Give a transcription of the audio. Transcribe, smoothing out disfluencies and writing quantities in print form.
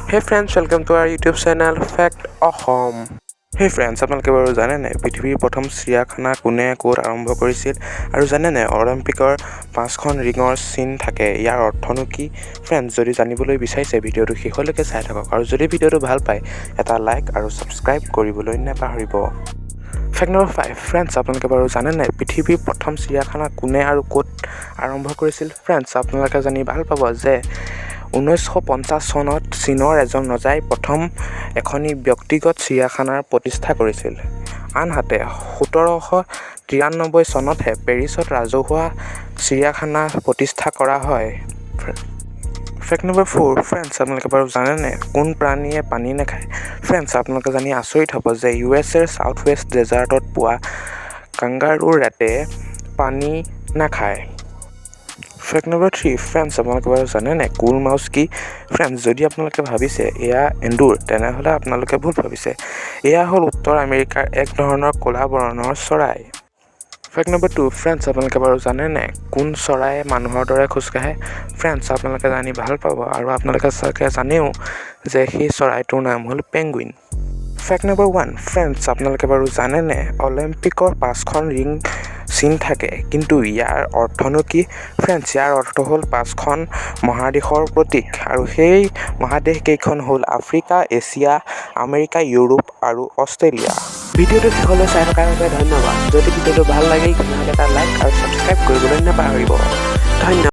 Hey friends, welcome to our YouTube channel Fact AXOM. Hey friends, আপোনালোকে বাৰু জানে নাই পৃথিৱীৰ প্ৰথম চিৰিয়াখানা কোনে ক'ত আৰম্ভ কৰিছিল আৰু জানে নাই অলিম্পিকৰ 5খন ৰিঙৰ চিন থাকে ইয়াৰ অৰ্থনো কি ফ্ৰেণ্ডছ যদি জানিবলৈ বিচাৰিছে ভিডিঅ'টো শেষলৈকে চাই থাকক আৰু যদি ভিডিঅ'টো ভাল পায় এটা লাইক আৰু সাবস্ক্ৰাইব কৰিবলৈ নাপাহৰিব ফেক্ট নম্বৰ 5 ফ্ৰেণ্ডছ আপোনালোকে বাৰু জানে নাই পৃথিৱীৰ প্ৰথম চিৰিয়াখানা কোনে আৰু ক'ত আৰম্ভ কৰিছিল ফ্ৰেণ্ডছ আপোনালোকে জানি ভাল পাব যে 1950 চনত চীনৰ এজন ৰজাই প্ৰথম এখনি ব্যক্তিগত চিৰিয়াখানাৰ প্ৰতিষ্ঠা কৰিছিল আনহাতে 1793 চনতহে পেৰিছত ৰাজহুৱা চিৰিয়াখানা প্ৰতিষ্ঠা কৰা হয় ফেক্ট নম্বৰ 4 ফ্ৰেণ্ডছ আপোনালোকে বাৰু জানে নে কোন প্ৰাণীয়ে পানী নাখায় ফ্ৰেণ্ডছ আপোনালোকে জানি আচৰিত হ'ব যে ইউএছএৰ সাউথ ৱেষ্ট ডেজাৰ্টত পোৱা কাংগাৰুৰ ৰেটে পানী নাখায় ফেক্ট নম্বৰ 3 ফ্ৰেণ্ডছ আপোনালোকে বাৰু জানে নে কুল মাউচ কি ফ্ৰেণ্ডছ যদি আপোনালোকে ভাবিছে এয়া এন্দুৰ তেনেহ'লে আপোনালোকে ভুল ভাবিছে এয়া হ'ল উত্তৰ আমেৰিকাৰ এক ধৰণৰ ক'লা বৰণৰ চৰাই ফেক্ট নম্বৰ 2 ফ্ৰেণ্ডছ আপোনালোকে বাৰু জানে নে কোন চৰাই মানুহৰ দৰে খোজকাঢ়ে ফ্ৰেণ্ডছ আপোনালোকে জানি ভাল পাব আৰু আপোনালোকে চাগে জানেও যে সেই চৰাইটোৰ নাম হ'ল পেঙ্গুইন ফেক্ট নম্বৰ 1 ফ্ৰেণ্ডছ আপোনালোকে বাৰু জানে নে অলিম্পিকৰ 5খন ৰিং চিন থাকে কিন্তু ইয়াৰ অৰ্থনো কি ফ্ৰেণ্ডছ ইয়াৰ অৰ্থ হ'ল 5খন মহাদেশৰ প্ৰতীক আৰু সেই মহাদেশ কেইখন হ'ল আফ্ৰিকা এছিয়া আমেৰিকা ইউৰোপ আৰু অষ্ট্ৰেলিয়া ভিডিঅ'টো শেষলৈ চাই থকাৰ বাবে ধন্যবাদ যদি ভিডিঅ'টো ভাল লাগে তেনেহ'লে এটা লাইক আৰু সাবস্ক্ৰাইব কৰিবলৈ নাপাহৰিব ধন্যবাদ